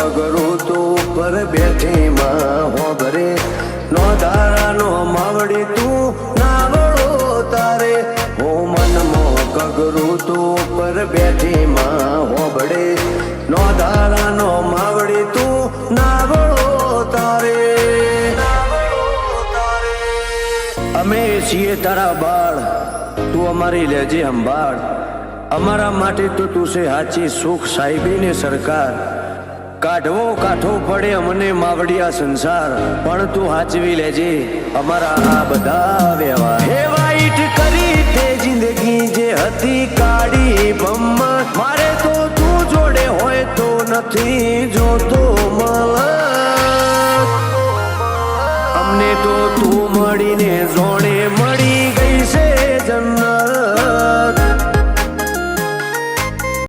કગરું તું પર બેઠી માં હોબરે નો ધારાનો માવડી તું નાવડો તારે હો મનમો કગરું તું પર બેઠી માં હોબડે નો ધારાનો માવડી તું નાવડો તારે અમે છીએ તારા બાળ તું અમારી લેજે સંભાળ અમારા માટે તો તું છે હાચી સુખ સાહેબી ને સરકાર કાઢવો કાઠો પડે અમને માવડિયા સંસાર પણ તું હાચવી લેજે અમારા આ બધા વ્યવહાર હે વાઈટ કરી તે જિંદગી જે હતી કાળી ભમ્મ